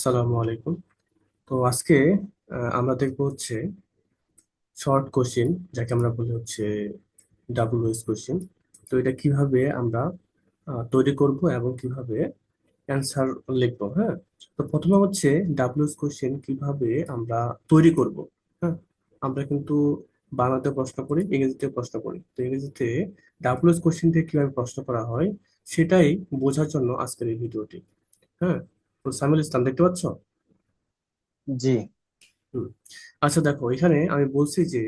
সালামু আলাইকুম। তো আজকে আমরা দেখবো হচ্ছে শর্ট কোশ্চেন, যাকে আমরা বলি হচ্ছে ডাব্লিউএস কোশ্চেন। তো এটা কিভাবে আমরা তৈরি করব এবং কিভাবে অ্যান্সার লিখবো। হ্যাঁ, তো প্রথমে হচ্ছে ডাব্লিউএস কোশ্চেন কিভাবে আমরা তৈরি করব। হ্যাঁ, আমরা কিন্তু বাংলাতে প্রশ্ন করি, ইংরেজিতে প্রশ্ন করি। তো ইংরেজিতে ডাব্লিউএস কোশ্চেন দিয়ে কিভাবে প্রশ্ন করা হয় সেটাই বোঝার জন্য আজকের এই ভিডিওটি। হ্যাঁ, তো সামিল ইসলাম দেখতে পাচ্ছ? জি। হুম। আচ্ছা, দেখো এখানে আমি বলছি যে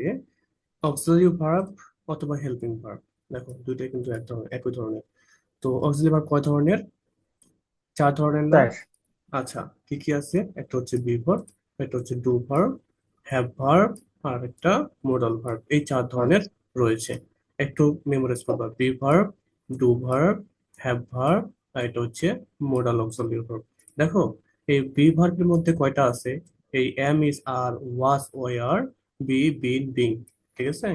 অক্সিলারি ভার্ব অথবা হেল্পিং ভার্ব। দেখো দুইটাই কিন্তু একই ধরনের। তো অক্সিলারি ভার্ব কয় ধরনের? চার ধরনের না? স্যার। আচ্ছা, কি কি আছে? একটা হচ্ছে বি ভার্ব, একটা হচ্ছে ডু ভার্ব, হ্যাভ ভার্ব, আর একটা মোডাল ভার্ব। এই চার ধরনের আচ্ছা। রয়েছে। একটু মেমোরাইজ করবা, be verb, do verb, have verb, আর এটা হচ্ছে মোডাল অক্সিলারি ভার্ব। দেখো এই বি ভার্বের মধ্যে কয়টা আছে? এই am is are, was were, be been being. ঠিক আছে,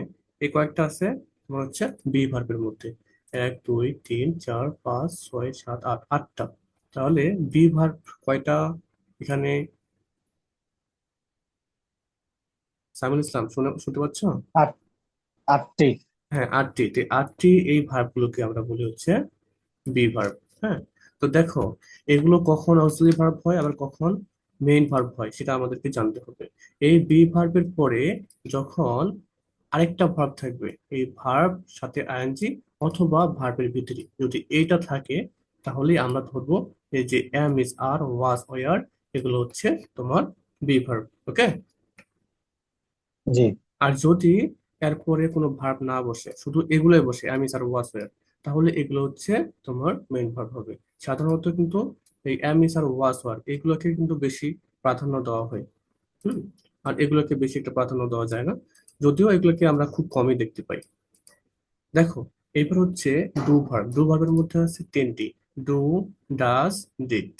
এই কয়েকটা আছে তোমার হচ্ছে বি ভার্বের মধ্যে। এক দুই তিন চার পাঁচ ছয় সাত আট, আটটা। তাহলে বি ভার্ব কয়টা এখানে? সাইমুল ইসলাম শুনতে পাচ্ছ? আট। আটটি। হ্যাঁ, আটটি। তো আটটি এই ভার্ব গুলোকে আমরা বলি হচ্ছে বি ভার্ব। হ্যাঁ, তো দেখো এগুলো কখন অক্সিলারি ভার্ব হয় আবার কখন মেইন ভার্ব হয় সেটা আমাদেরকে জানতে হবে। এই বি ভার্বের পরে যখন আরেকটা ভার্ব থাকবে, এই ভার্ব সাথে আইএনজি অথবা ভার্বের ভিতরে যদি এইটা থাকে, তাহলে আমরা ধরবো এই যে am is are, was were, এগুলো হচ্ছে তোমার বি ভার্ব। ওকে। জি। আর যদি এরপরে কোনো ভার্ব না বসে, শুধু এগুলোই বসে আমি আর ওয়াজ ওয়্যার, তাহলে এগুলো হচ্ছে তোমার মেইন ভার্ব হবে। সাধারণত কিন্তু এই M is R was war এগুলোকে কিন্তু বেশি প্রাধান্য দেওয়া হয়। হুম। আর এগুলোকে বেশি একটা প্রাধান্য দেওয়া যায় না, যদিও এগুলোকে আমরা খুব কমই দেখতে পাই। দেখো এবার হচ্ছে ডু ভার্ব। ডু ভার্বের মধ্যে আছে তিনটি: ডু, ডাজ, ডিড।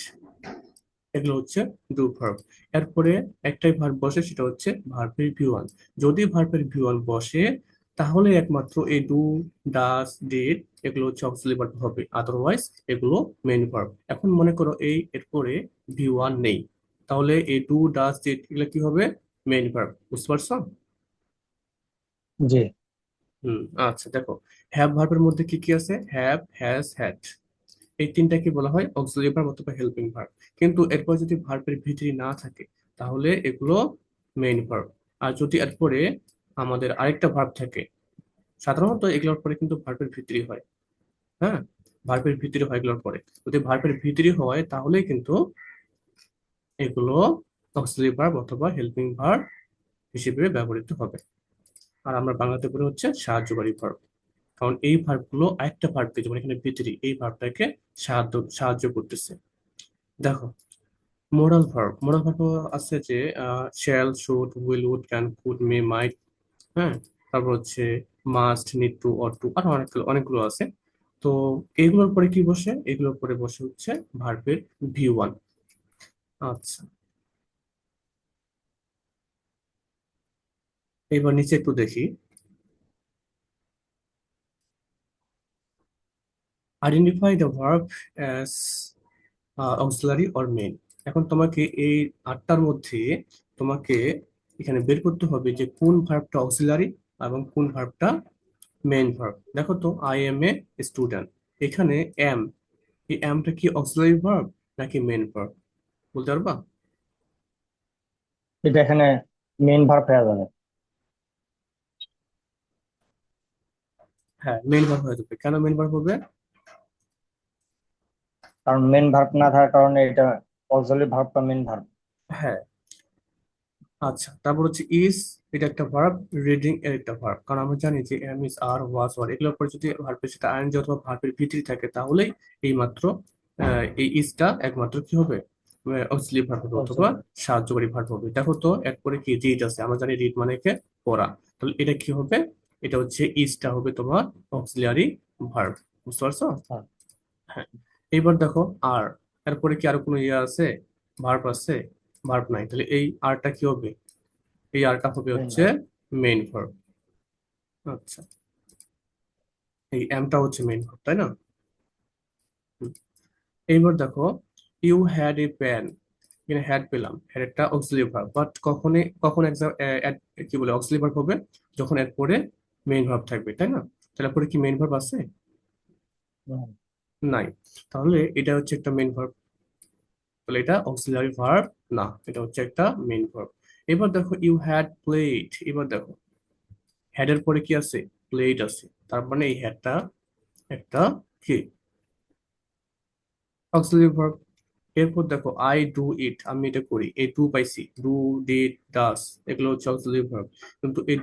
এগুলো হচ্ছে ডু ভার্ব। এরপরে একটাই ভার্ব বসে, সেটা হচ্ছে ভার্বের ভি ওয়ান। যদি ভার্বের ভি ওয়ান বসে, তাহলে একমাত্র এই ডু, ডাস, ডিড এগুলো হচ্ছে অক্সিলারি ভার্ব হবে, আদারওয়াইজ এগুলো মেইন ভার্ব। এখন মনে করো এই এরপরে ভি ওয়ান নেই, তাহলে এই ডু, ডাস, ডিড এগুলো কি হবে? Main verb. বুঝতে পারছো? জি। হুম। আচ্ছা, দেখো হ্যাভ ভার্বের মধ্যে কি কি আছে? Have, has, had. এই তিনটাকে বলা হয় অক্সিলারি ভার্ব অথবা হেল্পিং ভার্ব। কিন্তু এরপর যদি ভার্বের ভিতরি না থাকে, তাহলে এগুলো মেইন ভার্ব। আর যদি এরপরে আমাদের আরেকটা ভার্ব থাকে, সাধারণত এগুলোর পরে কিন্তু ভার্বের ভিতরি হয়। হ্যাঁ, ভার্বের ভিতরি হয় এগুলোর পরে। যদি ভার্বের ভিতরি হয় তাহলে কিন্তু এগুলো অক্সিলারি ভার্ব অথবা হেল্পিং ভার্ব হিসেবে ব্যবহৃত হবে। আর আমরা বাংলাতে বলি হচ্ছে সাহায্যকারী ভার্ব। কারণ এই ভার্ব গুলো আরেকটা ভার্বকে, যেমন এখানে ভিতরি, এই ভার্বটাকে সাহায্য করতেছে। দেখো মোরাল ভার্ব আছে যে shall, should, will, would, can, could, may, might. হ্যাঁ, তারপর হচ্ছে must, need to, ought to, আর অনেকগুলো অনেকগুলো আছে। তো এইগুলোর পরে কি বসে? এগুলোর পরে বসে হচ্ছে ভার্বের ভি ওয়ান। আচ্ছা, এবার নিচে একটু দেখি। Identify the verb as auxiliary or main. এখন তোমাকে এই আটটার মধ্যে তোমাকে এখানে বের করতে হবে যে কোন ভার্বটা অক্সিলারি এবং কোন ভার্বটা মেইন ভার্ব। দেখো তো, আই এম এ স্টুডেন্ট, এখানে এম, এই এমটা কি অক্সিলারি ভার্ব নাকি মেইন ভার্ব? বলতে পারবা? এটা এখানে মেইন ভার্ব হয়ে যাবে। হ্যাঁ, মেইন ভার্ব হয়ে যাবে। কেন মেইন ভার্ব হবে? কারণ মেইন ভার্ব না থাকার কারণে এটা অক্সিলারি ভার্বটা মেইন ভার্ব। হ্যাঁ। আচ্ছা, তারপর হচ্ছে ইজ, এটা একটা ভার্ব। রিডিং এর একটা ভার্ব, কারণ আমরা জানি যে am is are, was were এগুলোর পরে যদি ভার্বের সাথে আইএনজি অথবা ভার্বের ভিতরি থাকে, তাহলেই এই মাত্র এই ইজটা একমাত্র কি হবে? অক্সিলারি ভার্ব হবে অথবা অক্সিলারি। সাহায্যকারী ভার্ব হবে। দেখো তো এরপরে কি রিড আছে, আমরা জানি রিড মানে কি? পড়া। তাহলে এটা কি হবে? এটা হচ্ছে ইজটা হবে তোমার অক্সিলারি ভার্ব। বুঝতে পারছো? হ্যাঁ। এইবার দেখো আর, এরপরে কি আরো কোনো ইয়ে আছে? ভার্ব আছে? ভার্ব নাই, তাহলে এই আরটা কি হবে? এই আরটা হবে মেইন হচ্ছে ভার্ব। Main verb. আচ্ছা, এই এমটা হচ্ছে মেইন ভার্ব, তাই না? হুম। এইবার দেখো ইউ হ্যাড এ প্যান, এখানে হ্যাড পেলাম, হ্যাড একটা অক্সিলারি ভার্ব, বাট কখন কি বলে অক্সিলারি ভার্ব হবে, যখন এর পরে মেইন ভার্ব থাকবে, তাই না? তাহলে পরে কি মেইন ভার্ব আছে? হুম, নাই। তাহলে এটা হচ্ছে একটা মেইন ভার্ব, তাহলে এটা অক্সিলারি ভার্ব না, এটা হচ্ছে একটা মেইন ভার্ব। এবার দেখো ইউ হ্যাড প্লেড, এবার দেখো হ্যাড এর পরে কি আছে? প্লেড আছে, তার মানে এই হ্যাডটা একটা কি অক্সিলারি ভার্ব। এরপর দেখো আই ডু ইট, আমি এটা করি, এই ডু পাইছি, ডু ডিড ডাস, এগুলো হচ্ছে অক্সিলারি ভার্ব। কিন্তু এই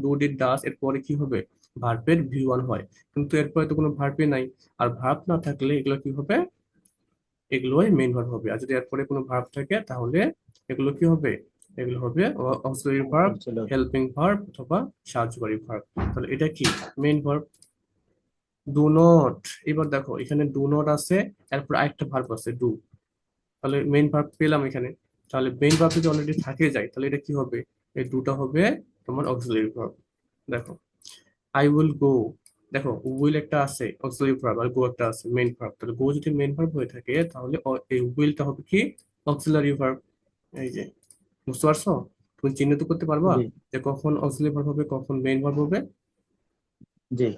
ডু ডিড ডাস এর পরে কি হবে? ভার্বের ভি ওয়ান হয়, কিন্তু এরপরে তো কোনো ভার্বই নাই। আর ভার্ব না থাকলে এগুলো কি হবে? এগুলোই মেইন ভার্ব হবে। আর যদি এরপরে কোনো ভার্ব থাকে তাহলে এগুলো কি হবে? এগুলো হবে auxiliary verb, auxiliary। Helping verb অথবা সাহায্যকারী ভার্ব। তাহলে এটা কি মেইন ভার্ব। ডু নট, এবার দেখো এখানে ডু নট আছে, এরপর আরেকটা ভার্ব আছে ডু, তাহলে মেইন ভার্ব পেলাম এখানে। তাহলে মেইন ভার্ব যদি অলরেডি থাকে যায় তাহলে এটা কি হবে? এই দুটা হবে তোমার অক্সিলারি ভার্ব। দেখো আই উইল গো, দেখো উইল একটা আছে অক্সিলারি ভার্ব আর গো একটা আছে মেইন ভার্ব, তাহলে গো যদি মেইন ভার্ব হয়ে থাকে তাহলে এই উইলটা হবে কি অক্সিলারি ভার্ব। এই যে, বুঝতে পারছো? তুমি চিহ্নিত করতে পারবা জি যে কখন অক্সিলারি ভার্ব হবে, কখন মেইন ভার্ব হবে? জি।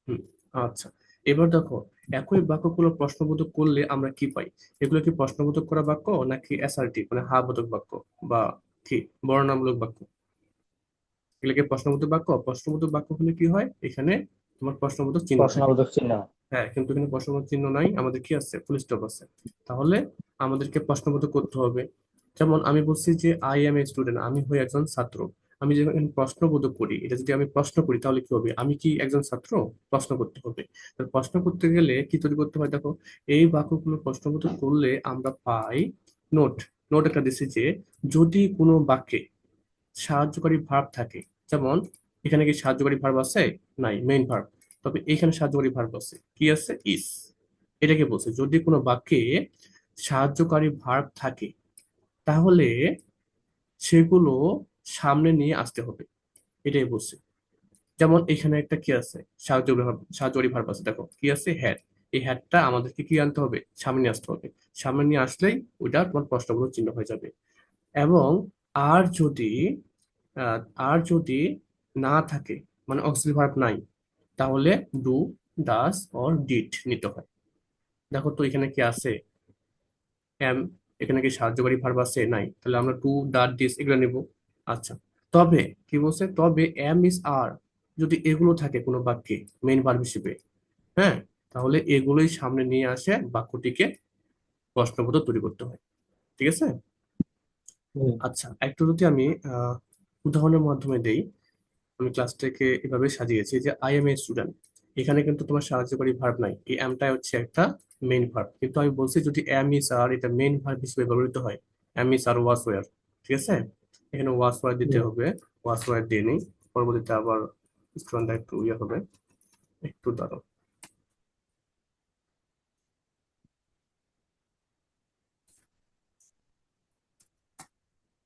হুম, আচ্ছা। এবার দেখো একই বাক্যগুলো প্রশ্নবোধক করলে আমরা কি পাই? এগুলো কি প্রশ্নবোধক করা বাক্য নাকি অ্যাসার্টিভ মানে হা বোধক বাক্য বা কি বর্ণনামূলক বাক্য? এগুলো কি প্রশ্নবোধক বাক্য? প্রশ্নবোধক বাক্য হলে কি হয়, এখানে তোমার প্রশ্নবোধক চিহ্ন থাকে। প্রশ্নবোধক চিহ্ন। হ্যাঁ, কিন্তু এখানে প্রশ্নবোধক চিহ্ন নাই, আমাদের কি আছে? ফুল স্টপ আছে। তাহলে আমাদেরকে প্রশ্নবোধক করতে হবে। যেমন আমি বলছি যে আই এম এ স্টুডেন্ট, আমি হই একজন ছাত্র। আমি যখন এখানে প্রশ্নবোধক করি, এটা যদি আমি প্রশ্ন করি তাহলে কি হবে? আমি কি একজন ছাত্র? প্রশ্ন করতে হবে। তো প্রশ্ন করতে গেলে কি তৈরি করতে হয় দেখো, এই বাক্যগুলো প্রশ্নবোধক করলে আমরা পাই নোট। নোট একটা দিচ্ছি যে যদি কোনো বাক্যে সাহায্যকারী ভার্ব থাকে, যেমন এখানে কি সাহায্যকারী ভার্ব আছে? নাই, মেইন ভার্ব। তবে এখানে সাহায্যকারী ভার্ব আছে, কি আছে? ইস। এটাকে বলছে যদি কোনো বাক্যে সাহায্যকারী ভার্ব থাকে তাহলে সেগুলো সামনে নিয়ে আসতে হবে, এটাই বলছে। যেমন এখানে একটা কি আছে? সাহায্যকারী ভার্ব আছে, দেখো কি আছে? হ্যাড। এই হ্যাডটা আমাদেরকে কি আনতে হবে? সামনে নিয়ে আসতে হবে। সামনে নিয়ে আসলেই ওইটা তোমার প্রশ্নবোধক চিহ্ন হয়ে যাবে। এবং আর যদি আহ, আর যদি না থাকে, মানে অক্সিলারি ভার্ব নাই, তাহলে ডু, ডাস অর ডিড নিতে হয়। দেখো তো এখানে কি আছে? এম। এখানে কি সাহায্যকারী ভার্ব আছে? নাই, তাহলে আমরা টু, ডাট, ডিস এগুলো নিব। আচ্ছা, তবে কি বলছে? তবে এম ইস আর যদি এগুলো থাকে কোনো বাক্যে মেইন ভার্ব হিসেবে, হ্যাঁ, তাহলে এগুলোই সামনে নিয়ে আসে বাক্যটিকে প্রশ্নবোধক তৈরি করতে হয়। ঠিক আছে? হুম, আচ্ছা, একটু যদি আমি উদাহরণের মাধ্যমে দেই। আমি ক্লাসটাকে এভাবে সাজিয়েছি যে আই এম এ স্টুডেন্ট, এখানে কিন্তু তোমার সাহায্যকারী ভার্ব নাই, এই এমটাই হচ্ছে একটা মেইন ভার্ব, কিন্তু আমি বলছি যদি এম ইস আর এটা মেইন ভার্ব হিসেবে ব্যবহৃত হয়, M is are was war, ঠিক আছে? এখানে ওয়াস ওয়ার দিতে হুম। হবে, ওয়াস ওয়ার দিয়ে নিই, পরবর্তীতে আবার স্টুডেন্টটা একটু ইয়ে হবে, একটু দাঁড়াও।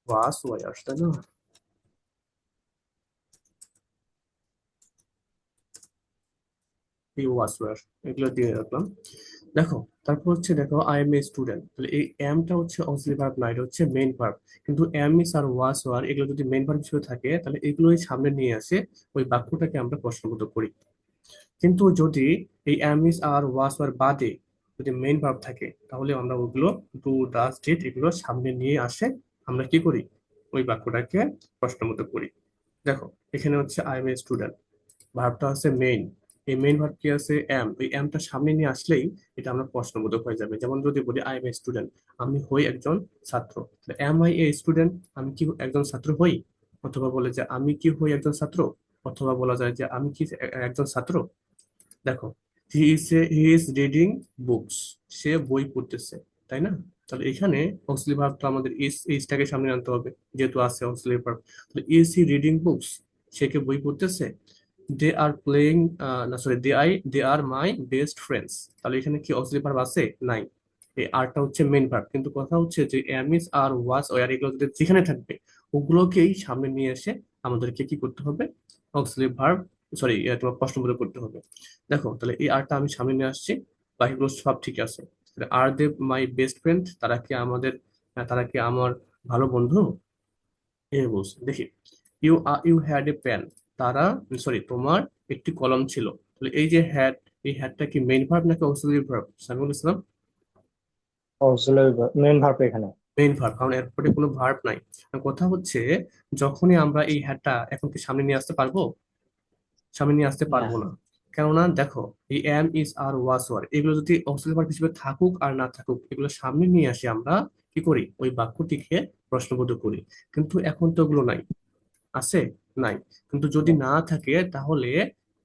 ওয়াস ওয়ার, তাই না? এই ওয়াস ওয়ার এগুলো দিয়ে রাখলাম। দেখো, তারপর হচ্ছে দেখো আই এম এ স্টুডেন্ট, তাহলে এই এমটা হচ্ছে অক্সিলারি ভার্ব না, এটা হচ্ছে মেইন ভার্ব। কিন্তু am is are was were এগুলো যদি মেইন ভার্ব হিসেবে থাকে তাহলে এগুলোই সামনে নিয়ে আসে ওই বাক্যটাকে আমরা প্রশ্নবোধক করি। কিন্তু যদি এই M is are was war বাদে যদি মেইন ভার্ব থাকে তাহলে আমরা ওগুলো ডু, ডাজ, ডিড এগুলো সামনে নিয়ে আসে আমরা কি করি? ওই বাক্যটাকে প্রশ্নবোধক করি। দেখো এখানে হচ্ছে আই এম এ স্টুডেন্ট, ভার্বটা হচ্ছে মেইন, এই মেইন ভার্ব কি আছে? এম। ওই এমটা সামনে নিয়ে আসলেই এটা আমরা প্রশ্নবোধক হয়ে যাবে। যেমন যদি বলি আই এম এ স্টুডেন্ট, আমি হই একজন ছাত্র, এম আই এ স্টুডেন্ট, আমি কি একজন ছাত্র হই? অথবা বলে যে আমি কি হই একজন ছাত্র, অথবা বলা যায় যে আমি কি একজন ছাত্র। দেখো হি ইজ রিডিং বুকস, সে বই পড়তেছে, তাই না? তাহলে এখানে অক্সিলারি ভার্বটা আমাদের ইজটাকে সামনে আনতে হবে, যেহেতু আছে অক্সিলারি ভার্ব। তাহলে ইজ হি রিডিং বুকস, সে কি বই পড়তেছে? দে আর প্লেইং, না sorry, they are my best friends, তাহলে এখানে কি অক্সিলারি ভার্ব আছে? নাই। এই আরটা হচ্ছে মেইন ভার্ব, কিন্তু কথা হচ্ছে যে am is are was were এগুলো যদি যেখানে থাকবে ওগুলোকেই সামনে নিয়ে এসে আমাদেরকে কি করতে হবে? অক্সিলারি ভার্ব, সরি, তোমার প্রশ্নবোধক করতে হবে। দেখো তাহলে এই আরটা আমি সামনে নিয়ে আসছি, বাকিগুলো সব ঠিক আছে। আর দে মাই বেস্ট ফ্রেন্ড, তারা কি আমাদের তারা কি আমার ভালো বন্ধু? এ বলছে, দেখি, ইউ হ্যাড এ পেন, তারা, সরি, তোমার একটি কলম ছিল। তাহলে এই যে হ্যাড, এই হ্যাডটা কি মেইন ভার্ব নাকি অক্সিলারি ভার্ব সামিউল ইসলাম? অক্সিলারি মেন ভার্ব এখানে। মেইন ভার্ব, কারণ এরপরে কোনো ভার্ব নাই। আর কথা হচ্ছে, যখনই আমরা এই হ্যাডটা এখন কি সামনে নিয়ে আসতে পারবো? সামনে নিয়ে আসতে না। পারবো না। কেননা দেখো, এই am, is, are, was, were, এগুলো যদি অক্সিলারি ভার্ব হিসেবে থাকুক আর না থাকুক, এগুলো সামনে নিয়ে আসি আমরা, কি করি, ওই বাক্যটিকে প্রশ্নবোধক করি। কিন্তু এখন তো ওগুলো নাই, আছে? নাই। কিন্তু যদি না থাকে তাহলে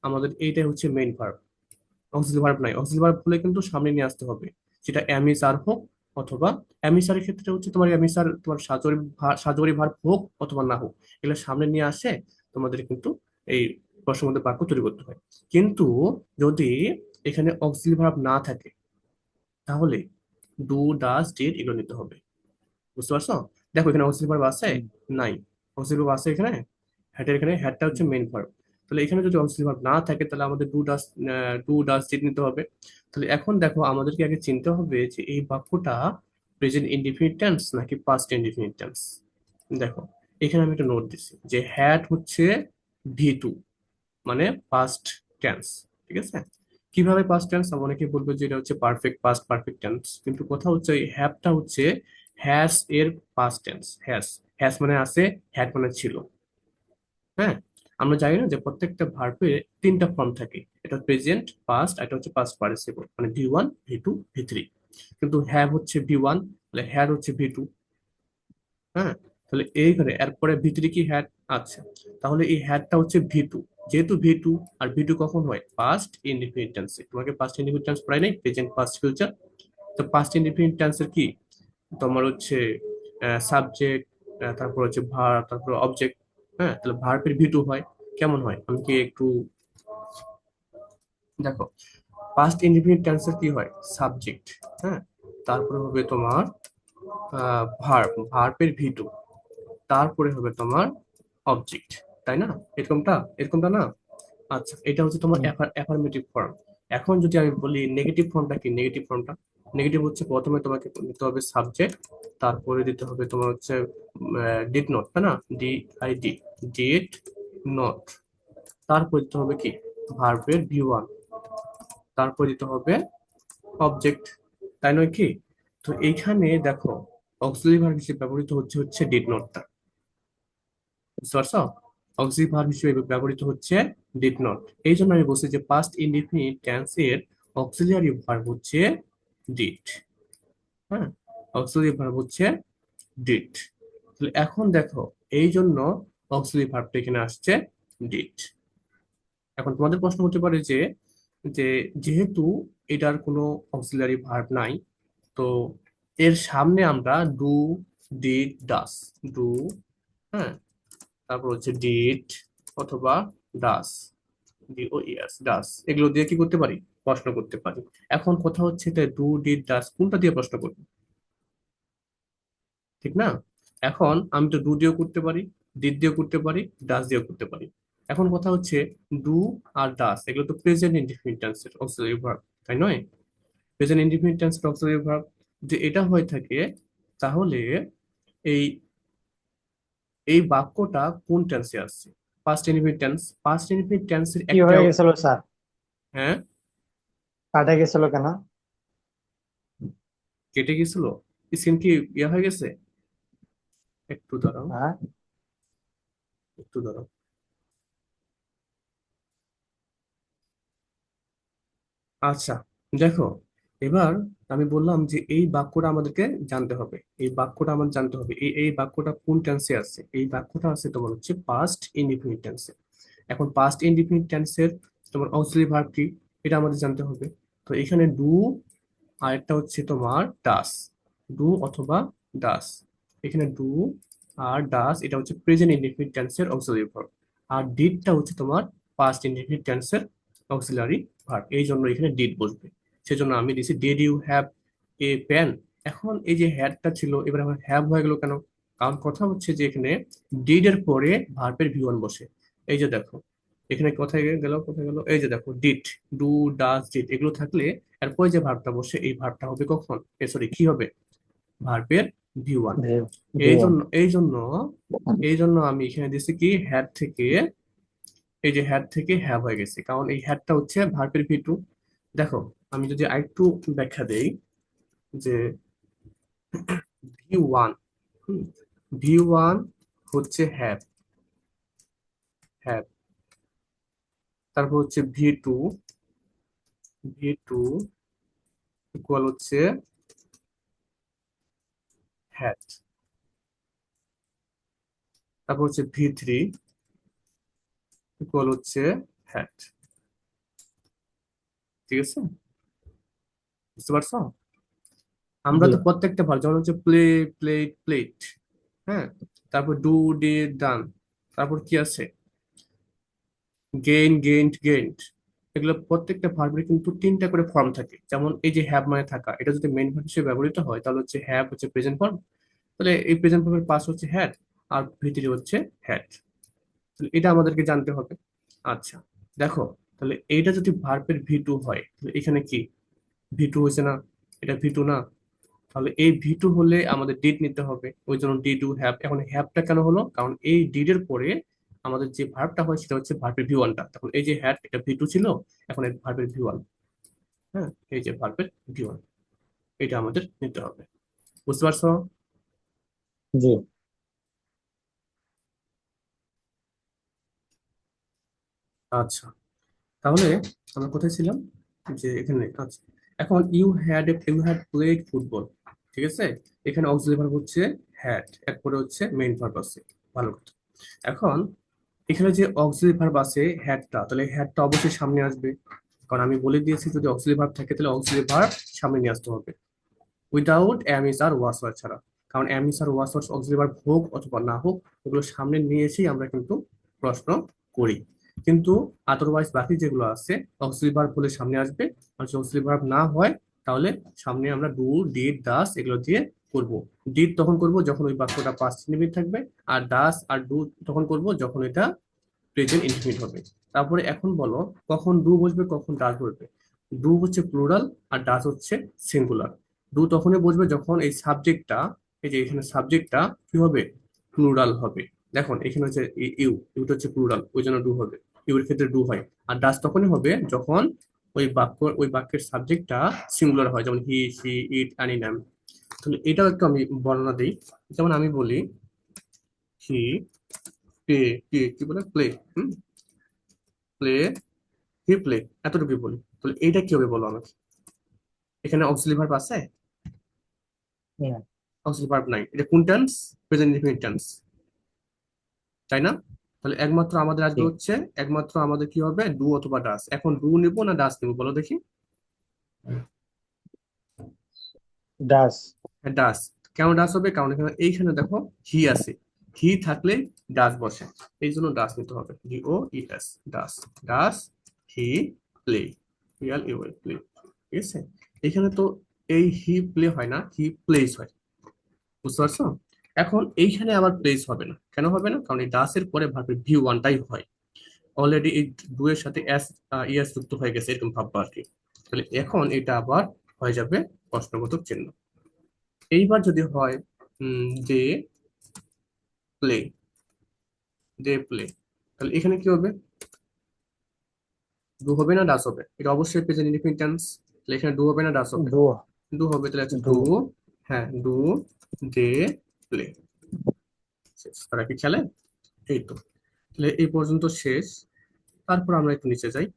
আমাদের এইটাই হচ্ছে মেইন ভার্ব। অক্সিলারি ভার্ব নাই, অক্সিলারি ভার্ব হলে কিন্তু সামনে নিয়ে আসতে হবে, সেটা অ্যামিসার হোক, অথবা অ্যামিসারের ক্ষেত্রে হচ্ছে তোমার অ্যামিসার তোমার সাজরি ভার্ব হোক অথবা না হোক, এগুলো সামনে নিয়ে আসে তোমাদের কিন্তু এই প্রশ্নের মধ্যে বাক্য তৈরি করতে হয়। কিন্তু যদি এখানে অক্সিলারি ভার্ব না থাকে, তাহলে ডু, ডাজ, ডিড এগুলো নিতে হবে। বুঝতে পারছো? দেখো এখানে অক্সিলারি ভার্ব আছে? হুম, নাই। অক্সিলারি ভার্ব আছে এখানে? হ্যাটের এখানে হ্যাটটা হচ্ছে হুম। Main verb. তাহলে এখানে যদি অক্সিলারি ভার্ব না থাকে, তাহলে আমাদের ডু ডাস ডিড নিতে হবে। তাহলে এখন দেখো, আমাদেরকে আগে চিনতে হবে যে এই বাক্যটা প্রেজেন্ট ইনডিফিনিট টেন্স নাকি পাস্ট ইনডিফিনিট টেন্স। দেখো, এখানে আমি একটা নোট দিচ্ছি যে হ্যাট হচ্ছে ভি2, মানে পাস্ট টেন্স। ঠিক আছে? কিভাবে পাস্ট টেন্স? অনেকে বলবে যে এটা হচ্ছে পারফেক্ট পাস্ট পারফেক্ট টেন্স, কিন্তু কথা হচ্ছে এই হ্যাভটা হচ্ছে হ্যাজ এর পাস্ট টেন্স। হ্যাজ, হ্যাজ মানে আছে, হ্যাড মানে ছিল। হ্যাঁ, আমরা জানি না যে প্রত্যেকটা ভার্বের তিনটা ফর্ম থাকে, এটা প্রেজেন্ট, পাস্ট, এটা হচ্ছে পাস্ট পার্টিসিপল, মানে ভি1, ভি2, ভি3। কিন্তু হ্যাভ হচ্ছে ভি1, তাহলে হ্যাড হচ্ছে ভি2। হ্যাঁ, তাহলে এইখানে এরপরে ভি3 কি হ্যাড? আচ্ছা, তাহলে এই হ্যাডটা হচ্ছে ভি2। যেহেতু ভি2, আর ভি2 কখন হয়? পাস্ট ইনডিফিনিট টেন্সে। তোমাকে পাস্ট ইনডিফিনিট টেন্স পড়াই নাই, প্রেজেন্ট, পাস্ট, ফিউচার। তো পাস্ট ইনডিফিনিট টেন্সের কি তোমার হচ্ছে সাবজেক্ট, তারপর হচ্ছে ভার্ব, তারপর অবজেক্ট। হ্যাঁ, তাহলে ভার্বের ভি2 হয়। কেমন হয় আমি কি একটু দেখো, পাস্ট ইনডিফিনিট টেন্সের কি হয়? সাবজেক্ট, হ্যাঁ, তারপরে হবে তোমার ভার্বের ভি2, তারপরে হবে তোমার অবজেক্ট, তাই না? এরকমটা, এরকমটা না? আচ্ছা, এটা হচ্ছে তোমার হুম। Affirmative form. এখন যদি আমি বলি নেগেটিভ ফর্মটা কি, নেগেটিভ ফর্মটা, নেগেটিভ হচ্ছে প্রথমে তোমাকে দিতে হবে সাবজেক্ট, তারপরে দিতে হবে তোমার হচ্ছে ডিড নট, তাই না? DID, did not. তারপর দিতে হবে কি, ভার্বের ভি1, তারপর দিতে হবে অবজেক্ট, তাই নয় কি? তো এইখানে দেখো, অক্সিলারি ভার্ব হিসেবে ব্যবহৃত হচ্ছে ডিড নটটা। বুঝতে পারছো? অক্সিলারি ভার্ব হিসেবে ব্যবহৃত হচ্ছে ডিড নট। এই জন্য আমি বলছি যে পাস্ট ইনডিফিনিট টেন্স এর অক্সিলারি ভার্ব হচ্ছে ডিড। হ্যাঁ, অক্সিলারি ভার্ব হচ্ছে ডিড। তাহলে এখন দেখো, এই জন্য অক্সিলারি ভার্বটা এখানে আসছে ডিড। এখন তোমাদের প্রশ্ন হতে পারে যে যে যেহেতু এটার কোনো অক্সিলারি ভার্ব নাই, তো এর সামনে আমরা ডু, ডিড, ডাস, ডু, হ্যাঁ, তারপর হচ্ছে ডিড অথবা ডাস, DOES, ডাস, এগুলো দিয়ে কি করতে পারি? প্রশ্ন করতে পারি। এখন কথা হচ্ছে যে ডু, ডিড, ডাস কোনটা দিয়ে প্রশ্ন করবো, ঠিক না? এখন আমি তো ডু দিয়েও করতে পারি, ডিড দিয়েও করতে পারি, ডাস দিয়েও করতে পারি। এখন কথা হচ্ছে, ডু আর ডাস এগুলো তো প্রেজেন্ট ইনডিফিনিট টেন্সের অক্সিলারি ভার্ব, তাই নয়? প্রেজেন্ট ইনডিফিনিট টেন্সের অক্সিলারি ভার্ব যে এটা হয়ে থাকে, তাহলে এই এই বাক্যটা কোন টেন্সে আসছে? Past indefinite tense. Past indefinite টেন্সের কি একটা, হয়ে গেছিল স্যার? হ্যাঁ, কাটা গেছিল কেন? কেটে গেছিল। স্ক্রিন কি ইয়ে হয়ে গেছে? একটু দাঁড়াও, হ্যাঁ। একটু দাঁড়াও। আচ্ছা, দেখো, এবার আমি বললাম যে এই বাক্যটা আমাদেরকে জানতে হবে, এই বাক্যটা আমাদের জানতে হবে, এই বাক্যটা কোন টেন্সে আছে। এই বাক্যটা আছে তোমার হচ্ছে পাস্ট ইনডিফিনিট টেন্সে। এখন পাস্ট ইনডিফিনিট টেন্সের তোমার অক্সিলারি ভার্ব কি, এটা আমাদের জানতে হবে। তো এখানে ডু, আর একটা হচ্ছে তোমার ডাস, ডু অথবা ডাস। এখানে ডু আর ডাস এটা হচ্ছে প্রেজেন্ট ইনডিফিনিট টেন্সের অক্সিলারি ভার্ব, আর ডিডটা হচ্ছে তোমার পাস্ট ইনডিফিনিট টেন্সের অক্সিলারি ভার্ব। এই জন্য এখানে ডিড বসবে। সেজন্য আমি দিছি did you have a pen. এখন এই যে হ্যাডটা ছিল, এবার আমার হ্যাভ হয়ে গেল কেন? কারণ কথা হচ্ছে যে এখানে ডিড এর পরে ভার্বের ভি1 বসে। এই যে দেখো, এখানে কোথায় গেল, কোথায় গেল, এই যে দেখো ডিড, ডু, ডাজ, ডিড এগুলো থাকলে এরপরে যে ভার্বটা বসে, এই ভার্বটা হবে কখন, সরি, কি হবে? ভার্বের V1। ভি এই V1। জন্য এই জন্য এই জন্য আমি এখানে দিচ্ছি কি হ্যাড থেকে, এই যে হ্যাড থেকে হ্যাভ হয়ে গেছে, কারণ এই হ্যাডটা হচ্ছে ভার্বের V2। দেখো, আমি যদি আরেকটু ব্যাখ্যা দেই, যে V1, V1 হচ্ছে হ্যাভ, হ্যাভ, তারপর হচ্ছে V2, V2 ইকুয়াল হচ্ছে হ্যাড, তারপর হচ্ছে V3 ইকুয়াল হচ্ছে হ্যাড। ঠিক আছে, বুঝতে পারছো? আমরা জি। তো প্রত্যেকটা ভার, যেমন হচ্ছে প্লে, প্লেট, প্লেট, হ্যাঁ, তারপর ডু, ডিড, ডান, তারপর কি আছে, গেইন, গেইনড, গেইনড। এগুলো প্রত্যেকটা ভার্বের কিন্তু তিনটা করে ফর্ম থাকে। যেমন এই যে হ্যাভ মানে থাকা, এটা যদি মেইন ভার্ব হিসেবে ব্যবহৃত হয় তাহলে হচ্ছে হ্যাভ হচ্ছে প্রেজেন্ট ফর্ম, তাহলে এই প্রেজেন্ট ফর্মের পাস হচ্ছে হ্যাড, আর ভিতরে হচ্ছে হ্যাড। তাহলে এটা আমাদেরকে জানতে হবে। আচ্ছা, দেখো, তাহলে এইটা যদি ভার্বের V2 হয়, তাহলে এখানে কি V2 হয়েছে না? এটা V2 না? তাহলে এই V2 হলে আমাদের ডিড নিতে হবে, ওই জন্য ডি ডু হ্যাভ। এখন হ্যাভটা কেন হলো? কারণ এই ডিড এর পরে আমাদের যে ভার্বটা হয় সেটা হচ্ছে ভার্বের V1টা। তখন এই যে হ্যাড, এটা V2 ছিল, এখন এই ভার্বের V1। হ্যাঁ, এই যে ভার্বের V1, এটা আমাদের নিতে হবে। বুঝতে পারছো? জি। আচ্ছা, তাহলে আমরা কোথায় ছিলাম? যে এখানে। আচ্ছা, এখন ইউ হ্যাড প্লেড ফুটবল। ঠিক আছে, এখানে অক্সিলারি ভার্ব হচ্ছে হ্যাড, এরপরে হচ্ছে মেইন ভার্ব আছে। ভালো কথা। এখন এখানে যে অক্সিলারি ভার্ব আছে হ্যাডটা, তাহলে হ্যাডটা অবশ্যই সামনে আসবে, কারণ আমি বলে দিয়েছি যদি অক্সিলারি ভার্ব থাকে তাহলে অক্সিলারি ভার্ব সামনে নিয়ে আসতে হবে, without am is are was were ছাড়া। কারণ am is are was were auxiliary verb হোক অথবা না হোক, ওগুলো সামনে নিয়ে এসেই আমরা কিন্তু প্রশ্ন করি। কিন্তু আদারওয়াইজ বাকি যেগুলো আছে অক্সিলারি ভার্ব হলে সামনে আসবে, আর যদি অক্সিলারি ভার্ব না হয় তাহলে সামনে আমরা ডু, ডিড, ডাস এগুলো দিয়ে করব। ডিড তখন করব যখন ওই বাক্যটা পাস্ট ইনডিফিনিট থাকবে, আর ডাস আর ডু তখন করব যখন এটা প্রেজেন্ট ইনডিফিনিট হবে। তারপরে এখন বলো, কখন ডু বসবে কখন ডাস বসবে? ডু হচ্ছে প্লুরাল, আর ডাস হচ্ছে সিঙ্গুলার। ডু তখনই বসবে যখন এই সাবজেক্টটা, এই যে এখানে সাবজেক্টটা কি হবে, প্লুরাল হবে। দেখুন এখানে হচ্ছে ইউটা হচ্ছে প্লুরাল, ওই জন্য ডু হবে, ইউ এর ক্ষেত্রে ডু হয়। আর ডাস তখনই হবে যখন ওই বাক্যের সাবজেক্টটা সিঙ্গুলার হয়, যেমন হি, সি, ইট, অ্যানি, ন্যাম। তাহলে এটাও একটু আমি বর্ণনা দিই। যেমন আমি বলি হি প্লে, কি বলে, প্লে, প্লে, হি প্লে, এতটুকুই বলি। তাহলে এইটা কি হবে বলো আমাকে? এখানে অক্সিলারি ভার্ব আছে? না। অক্সিলারি ভার্ব নাই, এটা কোন টেন্স? প্রেজেন্ট ইনডিফিনিট টেন্স, তাই না? তাহলে একমাত্র আমাদের জি। আসবে হচ্ছে, একমাত্র আমাদের কি হবে, ডু অথবা ডাস। এখন ডু নিবো না ডাস নিবো বলো দেখি? ডাস। হ্যাঁ, ডাস। কেন ডাস হবে? কারণ এখানে এইখানে দেখো হি আছে, হি থাকলে ডাস বসে, এই জন্য ডাস নিতে হবে, DOES, does. Does he play, play. ঠিক আছে, এখানে তো এই হি প্লে হয় না, হি প্লেস হয়। বুঝতে পারছো? এখন এইখানে আবার প্লেস হবে না, কেন হবে না? কারণ এই ডাস এর পরে ভার্বের V1টাই হয়। অলরেডি এই ডু এর সাথে ইএস যুক্ত হয়ে গেছে, এরকম ভাববা আর কি। তাহলে এখন এটা আবার হয়ে যাবে প্রশ্নবোধক চিহ্ন। এইবার যদি হয় দে প্লে, দে প্লে, তাহলে এখানে কি হবে? ডু হবে না ডাস হবে? এটা অবশ্যই প্রেজেন্ট ইনডিফিনিট টেন্স, তাহলে এখানে ডু হবে না ডাস হবে? ডু। ডু হবে, তাহলে আছে ডু। ডু। হ্যাঁ, ডু, দে প্লে। তারা কি খেলে? এই তো। তাহলে এই পর্যন্ত শেষ। তারপর আমরা একটু নিচে যাই।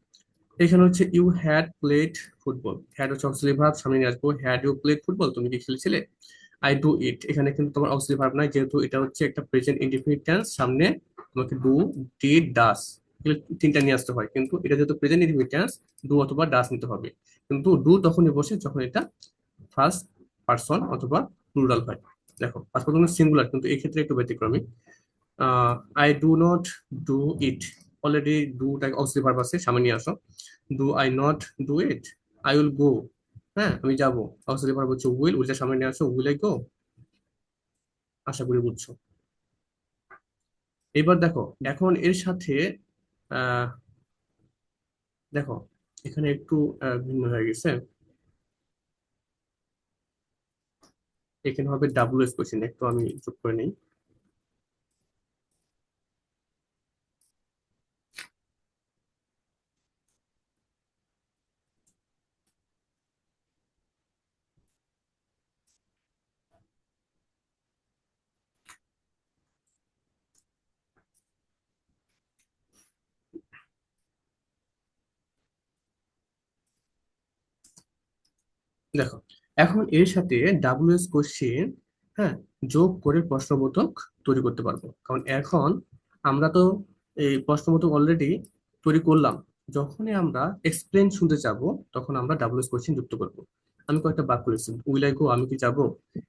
এখানে হচ্ছে you had played football, had হচ্ছে অক্সিলারি ভার্ব, সামনে নিয়ে আসবো, হ্যাড ইউ প্লেড ফুটবল, তুমি কি খেলেছিলে? আই ডু ইট, এখানে কিন্তু তোমার অক্সিলারি ভার্ব নাই, যেহেতু এটা হচ্ছে একটা প্রেজেন্ট ইনডিফিনিট টেন্স, সামনে তোমাকে ডু, ডিড, ডাস এগুলো তিনটা নিয়ে আসতে হয়, কিন্তু এটা যেহেতু প্রেজেন্ট ইনডিফিনিট টেন্স, ডু অথবা ডাস নিতে হবে। কিন্তু ডু তখনই বসে যখন এটা ফার্স্ট পার্সন অথবা প্লুরাল হয়। দেখো ফার্স্ট পার্সন সিঙ্গুলার, কিন্তু এই ক্ষেত্রে একটু ব্যতিক্রমী। I do not do it, already ডুটা অক্সিলারি ভার্ব আছে, সামনে নিয়ে আসো। Do I not do it, I will go, হ্যাঁ আমি যাবো, অক্সিলারি ভার্ব হচ্ছে উইল, উইলটা সামনে নিয়ে আসো, উইল আই গো। আশা করি বুঝছো। এবার দেখো, এখন এর সাথে আহ দেখো এখানে একটু ভিন্ন হয়ে গেছে। এখানে হবে ডাব্লিউএস কোশ্চেন, একটু আমি যোগ করে নিই। দেখো, এখন এর সাথে ডাব্লিউএস কোশ্চেন, হ্যাঁ, যোগ করে প্রশ্নবোধক তৈরি করতে পারবো। কারণ এখন আমরা তো এই প্রশ্নবোধক অলরেডি তৈরি করলাম। যখনই আমরা এক্সপ্লেন শুনতে যাব, তখন আমরা ডাব্লিউএস কোশ্চেন যুক্ত করব। আমি কয়েকটা বাক্য লিখছি, উইল আই গো, আমি কি যাব।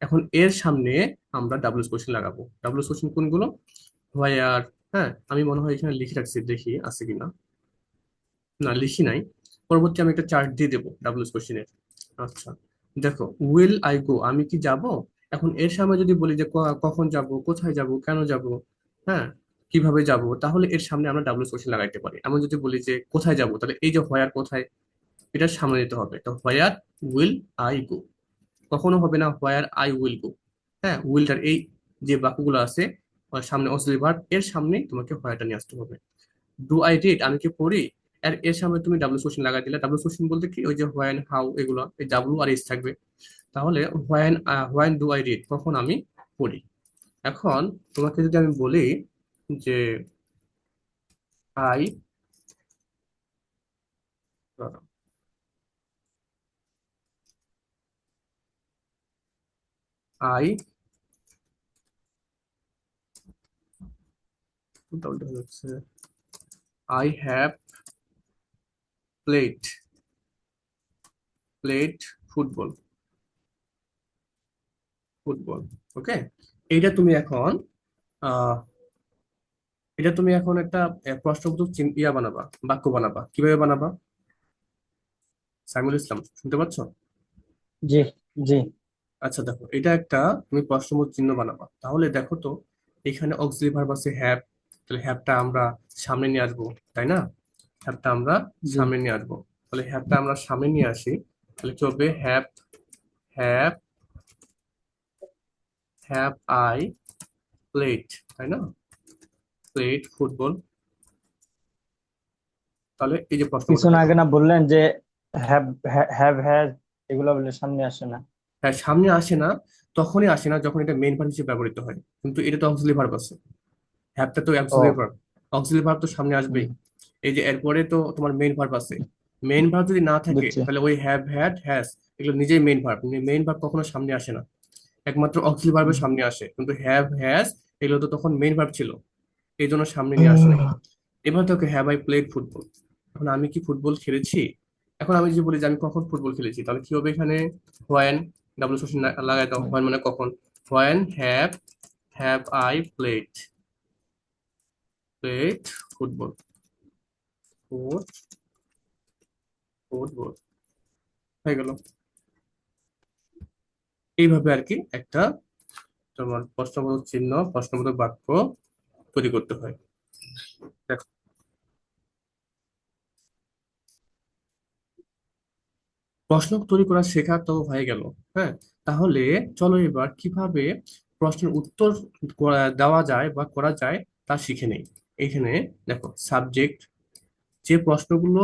এখন এর সামনে আমরা ডাব্লিউএস কোশ্চেন লাগাবো। ডাব্লিউএস কোশ্চেন কোনগুলো? হোয়ার, হ্যাঁ, আমি মনে হয় এখানে লিখে রাখছি, দেখি আছে কিনা। না, লিখি নাই। পরবর্তী আমি একটা চার্ট দিয়ে দেবো ডাব্লিউএস কোশ্চেনের। আচ্ছা, দেখো, উইল আই গো, আমি কি যাব। এখন এর সামনে যদি বলি যে কখন যাব, কোথায় যাব, কেন যাব, হ্যাঁ, কিভাবে যাব, তাহলে এর সামনে আমরা ডাব্লিউএস কোশ্চেন লাগাইতে পারি। আমি যদি বলি যে কোথায় যাব, তাহলে এই যে হোয়ার, কোথায়, এটার সামনে দিতে হবে। তো হোয়ার উইল আই গো। কখনো হবে না হোয়ার আই উইল গো। হ্যাঁ, উইলটার এই যে বাক্যগুলো আছে, ওর সামনে অক্সিলারি ভার্ব, এর সামনে তোমাকে হোয়ারটা নিয়ে আসতে হবে। ডু আই রিড, আমি কি পড়ি, আর এর সামনে তুমি ডাব্লিউ কোশ্চেন লাগাই দিলে। ডাব্লিউ কোশ্চেন বলতে কি, ওই যে হোয়েন, হাউ, এগুলো এই ডাব্লিউ আর এস থাকবে। তাহলে when, when do I read, কখন আমি পড়ি। এখন তোমাকে যদি আমি বলি যে আই, আই, হচ্ছে I have played, played football, football, okay. এইটা তুমি এখন আহ এটা তুমি এখন একটা প্রশ্নবোধক ইয়া বানাবা, বাক্য বানাবা। কিভাবে বানাবা? সাইমুল ইসলাম, শুনতে পাচ্ছ? জি, জি। আচ্ছা, দেখো, এটা একটা তুমি প্রশ্নবোধক চিহ্ন বানাবা। তাহলে দেখো তো, এখানে অক্সিলারি ভার্ব আছে হ্যাভ, তাহলে হ্যাভটা আমরা সামনে নিয়ে আসবো, তাই না? হ্যাভটা আমরা জি। সামনে নিয়ে আসবো। তাহলে হ্যাভটা আমরা সামনে নিয়ে আসি, তাহলে কি হবে? Have, have, have I played, তাই না? Played football. তাহলে এই যে প্রশ্নবোধক, কিছুক্ষণ দেখো, আগে না বললেন যে হ্যাভ, হ্যাভ হ্যাজ এগুলো বলে সামনে আসে না? হ্যাঁ, সামনে আসে না। তখনই আসে না যখন এটা মেইন ভার্ব হিসেবে ব্যবহৃত হয়। কিন্তু এটা তো অক্সিলারি ভার্ব আছে, হ্যাভটা তো অক্সিলারি ও। ভার্ব। অক্সিলারি ভার্ব তো সামনে আসবেই। হুম, এই যে এরপরে তো তোমার মেইন ভার্ব আছে। মেইন ভার্ব যদি না থাকে, বুঝছি। তাহলে ওই হ্যাভ, হ্যাড, হ্যাজ, এগুলো নিজেই মেইন ভার্ব। মেইন ভার্ব কখনো সামনে আসে না, একমাত্র অক্সিলারি ভার্বের হুম। সামনে আসে। কিন্তু হ্যাভ, হ্যাজ, এগুলো তো তখন মেইন ভার্ব ছিল, এই জন্য সামনে নিয়ে আসে নাই। এবার তোকে, হ্যাভ আই প্লেড ফুটবল, এখন আমি কি ফুটবল খেলেছি। এখন আমি যদি বলি যে আমি কখন ফুটবল খেলেছি, তাহলে কি হবে এখানে? হোয়েন, ডাবল কোশ্চেন লাগাই দাও, হোয়েন মানে কখন। When have, have I played, played football, football, হয়ে গেল। এইভাবে আর কি একটা তোমার প্রশ্নবোধক চিহ্ন, প্রশ্নবোধক বাক্য তৈরি করতে হয়। দেখো, প্রশ্ন তৈরি করা শেখা তো হয়ে গেল, হ্যাঁ। তাহলে চলো এবার কিভাবে প্রশ্নের উত্তর দেওয়া যায় বা করা যায় তা শিখে নেই। এখানে দেখো, সাবজেক্ট, যে প্রশ্নগুলো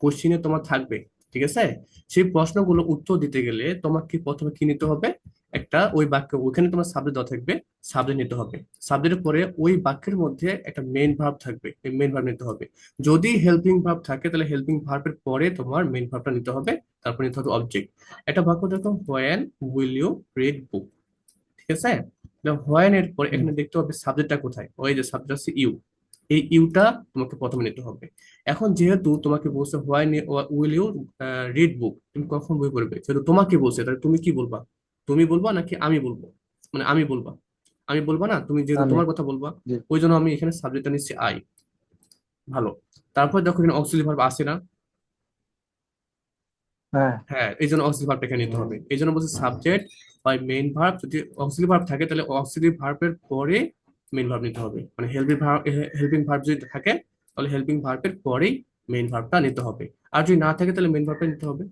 কোশ্চিনে তোমার থাকবে, ঠিক আছে, সেই প্রশ্নগুলো উত্তর দিতে গেলে তোমাকে প্রথমে কি নিতে হবে? একটা ওই বাক্য, ওখানে তোমার সাবজেক্ট দেওয়া থাকবে, সাবজেক্ট নিতে হবে। সাবজেক্টের পরে ওই বাক্যের মধ্যে একটা মেইন ভার্ব থাকবে, এই মেইন ভার্ব নিতে হবে। যদি হেল্পিং ভার্ব থাকে, তাহলে হেল্পিং ভার্বের পরে তোমার মেইন ভার্বটা নিতে হবে। তারপর নিতে হবে অবজেক্ট। একটা বাক্য দেখো, when will you read book, ঠিক আছে। হোয়েন এর পরে হুম। এখানে দেখতে হবে সাবজেক্টটা কোথায়, ওই যে সাবজেক্ট আছে ইউ, এই ইউটা তোমাকে প্রথমে নিতে হবে। এখন যেহেতু তোমাকে বলছে why will you read book, তুমি কখন বই পড়বে, যেহেতু তোমাকে বলছে, তাহলে তুমি কি বলবা? তুমি বলবা নাকি আমি বলবো? মানে আমি বলবা, আমি বলবা না, তুমি যেহেতু আমি। তোমার কথা বলবা। জি। ওই জন্য আমি এখানে সাবজেক্টটা নিচ্ছি আই। ভালো। তারপর দেখো, এখানে অক্সিলারি ভার্ব আসে না? হ্যাঁ। হ্যাঁ, এই জন্য অক্সিলারি ভার্বটা এখানে নিতে হবে। এই জন্য বলছি সাবজেক্ট বাই মেইন ভার্ব। যদি অক্সিলারি ভার্ব থাকে, তাহলে অক্সিলারি ভার্বের পরে মেইন ভার্ব নিতে হবে। মানে হেল্পিং ভার্ব যদি থাকে, তাহলে হেল্পিং ভার্বের পরেই মেইন ভার্বটা নিতে হবে। আর যদি না থাকে, তাহলে মেইন ভার্বটা নিতে হবে।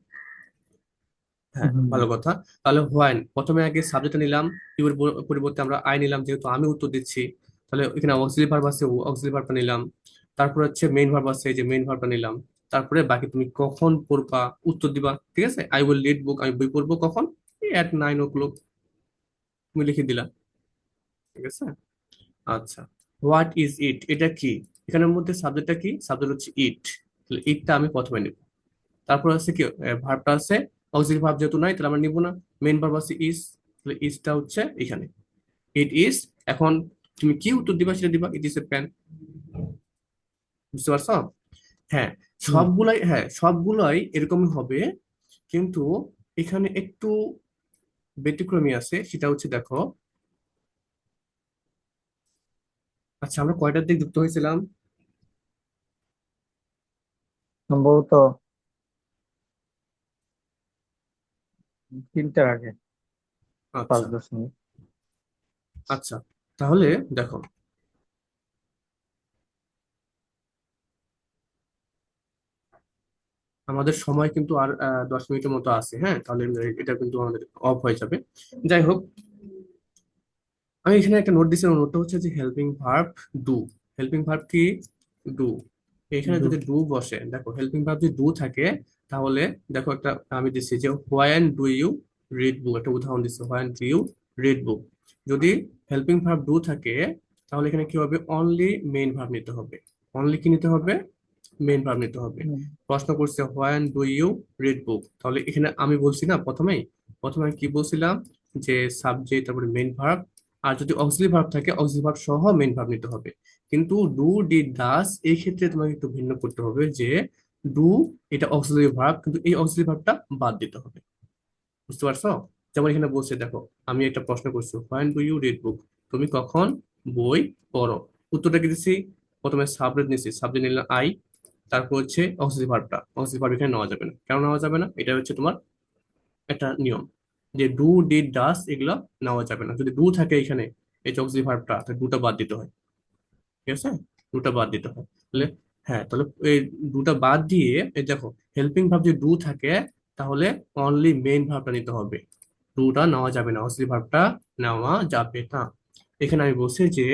হ্যাঁ, হুম। ভালো কথা। তাহলে হোয়াইন, প্রথমে আগে সাবজেক্টটা নিলাম, ইউর পরিবর্তে আমরা আই নিলাম, যেহেতু আমি উত্তর দিচ্ছি। তাহলে এখানে অক্সিলারি ভার্ব আছে, অক্সিলারি ভার্বটা নিলাম। তারপর হচ্ছে মেইন ভার্ব আছে, এই যে মেইন ভার্বটা নিলাম। তারপরে বাকি তুমি কখন পড়বা, উত্তর দিবা। ঠিক আছে, আই উইল রিড বুক, আমি বই পড়বো কখন, এট 9 o'clock, তুমি লিখে দিলা। ঠিক আছে। আচ্ছা, হোয়াট ইজ ইট, এটা কি? এখানের মধ্যে সাবজেক্টটা কি? সাবজেক্ট হচ্ছে ইট। তাহলে ইটটা আমি প্রথমে নিব। তারপর আছে কি, ভার্বটা আছে, অক্সিলারি ভার্ব যেহেতু নাই তাহলে আমরা নিব না। মেইন ভার্ব আছে ইজ, তাহলে ইজটা হচ্ছে এখানে, ইট ইজ। এখন তুমি কি উত্তর দিবা সেটা দিবা, ইট ইজ এ পেন। বুঝতে পারছো? হ্যাঁ, হুম। সবগুলাই এরকমই হবে, কিন্তু এখানে একটু ব্যতিক্রমী আছে, সেটা হচ্ছে দেখো। আচ্ছা, আমরা কয়টার দিক যুক্ত হয়েছিলাম? সম্ভবত 3টার আগে, আচ্ছা 5-10 মিনিট। আচ্ছা, তাহলে দেখো, আমাদের সময় কিন্তু আর 10 মিনিটের মতো আছে। হ্যাঁ, তাহলে এটা কিন্তু আমাদের অফ হয়ে যাবে। যাই হোক, আমি এখানে একটা নোট দিচ্ছি, নোটটা হচ্ছে যে helping verb do. Helping verb কি? ডু। এখানে যদি ডু বসে, দেখো হেল্পিং ভার্ব যদি ডু থাকে, তাহলে দেখো একটা আমি দিচ্ছি যে when do you read book, একটা উদাহরণ দিচ্ছি, when do you read book. যদি হেল্পিং ভার্ব ডু থাকে, তাহলে এখানে কি হবে? অনলি মেইন ভার্ব নিতে হবে। অনলি কি নিতে হবে? মেইন ভার্ব নিতে হবে। হুম। প্রশ্ন করছে when do you read book, তাহলে এখানে আমি বলছি না প্রথমে আমি কি বলছিলাম, যে সাবজেক্ট, তারপরে মেইন ভার্ব, আর যদি অক্সিলারি ভার্ব থাকে অক্সিলারি ভার্ব সহ মেইন ভার্ব নিতে হবে। কিন্তু ডু ডিড ডাস এই ক্ষেত্রে তোমাকে একটু ভিন্ন করতে হবে, যে ডু এটা অক্সিলারি ভার্ব, কিন্তু এই অক্সিলারি ভার্বটা বাদ দিতে হবে। বুঝতে পারছো? যেমন এখানে বলছে দেখো, আমি একটা প্রশ্ন করছি, when do you read book, তুমি কখন বই পড়ো? উত্তরটা কি দিচ্ছি? প্রথমে সাবজেক্ট নিচ্ছি, সাবজেক্ট নিলাম আই। তারপর হচ্ছে অক্সিলারি ভার্বটা, অক্সিলারি ভার্ব এখানে নেওয়া যাবে না। কেন নেওয়া যাবে না? এটা হচ্ছে তোমার একটা নিয়ম, যে ডু ডিড ডাস এগুলো নেওয়া যাবে না। যদি ডু থাকে এখানে, এই যে অক্সিলারি ভার্বটা, তাহলে ডুটা বাদ দিতে হয়। ঠিক আছে, ডুটা বাদ দিতে হয়। তাহলে হ্যাঁ, তাহলে এই ডুটা বাদ দিয়ে, এই দেখো, হেল্পিং ভার্ব যদি ডু থাকে, তাহলে অনলি মেইন ভার্বটা নিতে হবে, ডুটা নেওয়া যাবে না, অক্সিলারি ভার্বটা নেওয়া যাবে না। এখানে আমি বলছি যে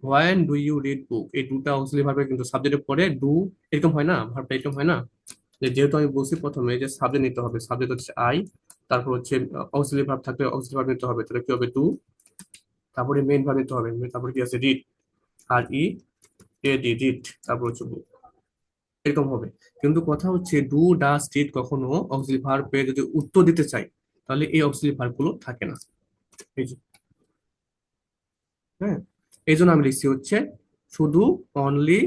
when do you read book, এই ডুটা অক্সিলারি ভার্বের কিন্তু সাবজেক্টের পরে ডু, এরকম হয় না, ভার্বটা এরকম হয় না। যেহেতু আমি বলছি প্রথমে যে সাবজেক্ট নিতে হবে, সাবজেক্ট হচ্ছে আই। তারপর হচ্ছে অক্সিলারি ভার্ব থাকলে অক্সিলারি ভার্ব নিতে হবে, তাহলে কি হবে? ডু। তারপরে মেইন ভার্ব নিতে হবে, তারপরে কি আছে? Read, R E A D, read. তারপর হচ্ছে book। এরকম হবে। কিন্তু কথা হচ্ছে ডু ডাস ডিড কখনো অক্সিলারি ভার্ব পেয়ে যদি উত্তর দিতে চাই, তাহলে এই অক্সিলারি ভার্ব গুলো থাকে না। এই যে, হ্যাঁ, এই জন্য আমি লিখছি হচ্ছে শুধু অনলি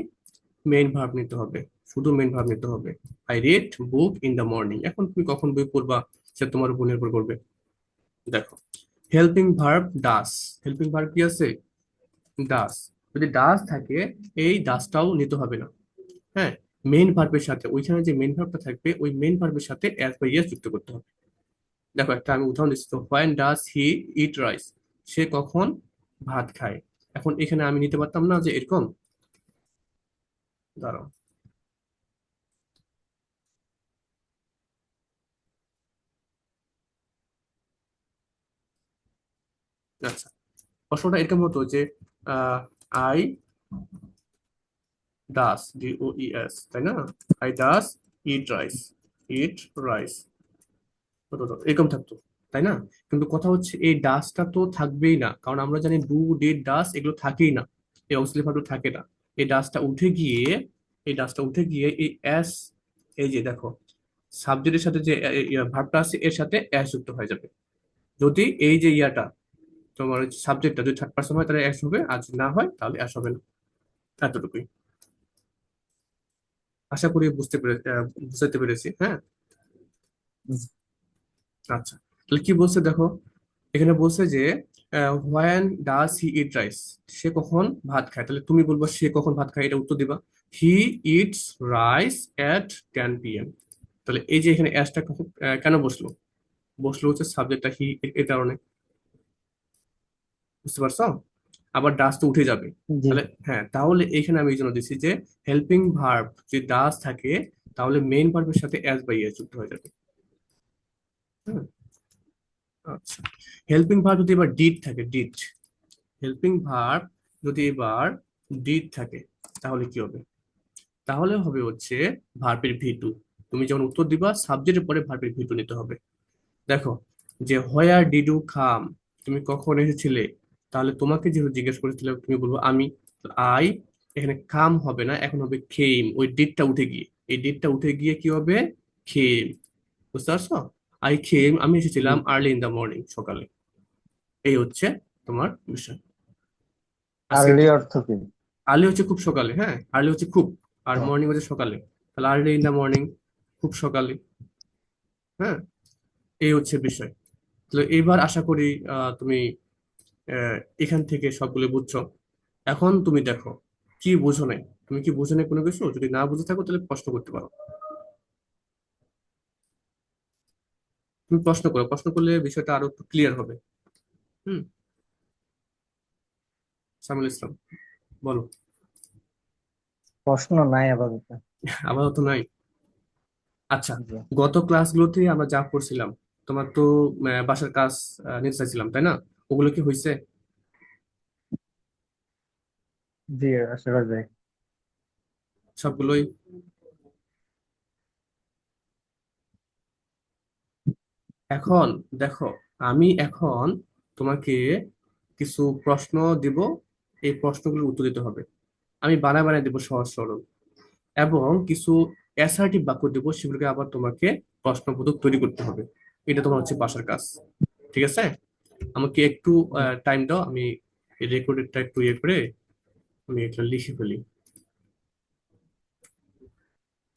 মেইন ভার্ব নিতে হবে, শুধু মেইন ভার্ব নিতে হবে। I read book in the morning, এখন তুমি কখন বই পড়বা সেটা তোমার উপর নির্ভর করবে। দেখো, হেল্পিং ভার্ব ডাস, হেল্পিং ভার্ব কি আছে? ডাস। যদি ডাস থাকে, এই ডাসটাও নিতে হবে না। হ্যাঁ, মেইন ভার্বের সাথে, ওইখানে যে মেইন ভার্বটা থাকবে ওই মেইন ভার্বের সাথে অ্যাজ বা ইয়েস যুক্ত করতে হবে। দেখো, একটা আমি উদাহরণ দিচ্ছি, তো when does he eat rice, সে কখন ভাত খায়। এখন এখানে আমি নিতে পারতাম না যে এরকম, দাঁড়াও। আচ্ছা, প্রশ্নটা এরকম হতো যে I does, D O E S, তাই না? I does eat rice, eat rice, হতো তো, এরকম থাকতো, তাই না? কিন্তু কথা হচ্ছে এই ডাসটা তো থাকবেই না, কারণ আমরা জানি ডু ডিড ডাস এগুলো থাকেই না, এই অক্সিলারি ভার্ব থাকে না। এই ডাসটা উঠে গিয়ে, এই ডাসটা উঠে গিয়ে এই এস, এই যে দেখো, সাবজেক্টের সাথে যে ভার্বটা আছে এর সাথে এস যুক্ত হয়ে যাবে। যদি এই যে ইয়াটা, তোমার সাবজেক্টটা যদি থার্ড পার্সন হয় তাহলে এস হবে, আর যদি না হয় তাহলে এস হবে না। এতটুকুই। আশা করি বুঝতে পেরেছি। হ্যাঁ, হুম। আচ্ছা, তাহলে কি বলছে দেখো, এখানে বলছে যে when does he eat rice, সে কখন ভাত খায়। তাহলে তুমি বলবো সে কখন ভাত খায়, এটা উত্তর দিবা। He eats rice at 10 p.m. তাহলে এই যে এখানে অ্যাসটা কেন বসলো? বসলো হচ্ছে সাবজেক্টটা হি, এর কারণে। বুঝতে পারছো? আবার ডাজ তো উঠে যাবে। জি। তাহলে হ্যাঁ, তাহলে এখানে আমি এই জন্য দিচ্ছি যে হেল্পিং ভার্ব যদি ডাজ থাকে, তাহলে মেইন ভার্বের সাথে অ্যাস বা ইয়েস যুক্ত হয়ে যাবে। হ্যাঁ, আচ্ছা, হেল্পিং ভার্ব যদি এবার ডিড থাকে, ডিড, হেল্পিং ভার্ব যদি এবার ডিড থাকে, তাহলে কি হবে? তাহলে হবে হচ্ছে ভার্বের ভি টু। তুমি যখন উত্তর দিবা সাবজেক্টের পরে ভার্বের ভি টু নিতে হবে। দেখো, যে হোয়ার ডিড ইউ কাম, তুমি কখন এসেছিলে, তাহলে তোমাকে যেহেতু জিজ্ঞেস করেছিল তুমি বলবো আমি, আই, এখানে কাম হবে না, এখন হবে খেম, ওই ডিডটা উঠে গিয়ে, এই ডিডটা উঠে গিয়ে কি হবে, খেম। বুঝতে পারছো? আই খেম, আমি জি। এসেছিলাম আর্লি ইন দা মর্নিং, সকালে। এই হচ্ছে তোমার বিষয়। আজকে আর্লি একটু, অর্থ কি? আর্লি হচ্ছে খুব সকালে, হ্যাঁ, আর্লি হচ্ছে খুব, আর ও, মর্নিং হচ্ছে সকালে। তাহলে আর্লি ইন দা মর্নিং, খুব সকালে। হ্যাঁ, এই হচ্ছে বিষয়। তাহলে এবার আশা করি তুমি এখান থেকে সবগুলো বুঝছো। এখন তুমি দেখো কি বুঝো নাই, তুমি কি বুঝো নাই কোনো কিছু? যদি না বুঝে থাকো তাহলে প্রশ্ন করতে পারো। তুমি প্রশ্ন করো, প্রশ্ন করলে বিষয়টা আরো একটু ক্লিয়ার হবে। হুম, সামিল ইসলাম, বলো। প্রশ্ন নাই আপাতত। আপাতত নাই? আচ্ছা, জি। গত ক্লাসগুলোতে আমরা যা করছিলাম, তোমার তো বাসার কাজ নিতে চাইছিলাম, তাই না? ওগুলো কি হয়েছে? জি, আশা করা যায়। সবগুলোই? এখন দেখো, আমি এখন তোমাকে কিছু প্রশ্ন দিব, এই প্রশ্নগুলোর উত্তর দিতে হবে। আমি বানায় বানায় দেবো সহজ সরল, এবং কিছু অ্যাসার্টিভ বাক্য দেবো, সেগুলোকে আবার তোমাকে প্রশ্নবোধক তৈরি করতে হবে। এটা তোমার হচ্ছে বাসার কাজ। ঠিক আছে? আমাকে একটু জি। টাইম দাও, আমি রেকর্ডেডটা একটু ইয়ে করে আমি এটা লিখে ফেলি।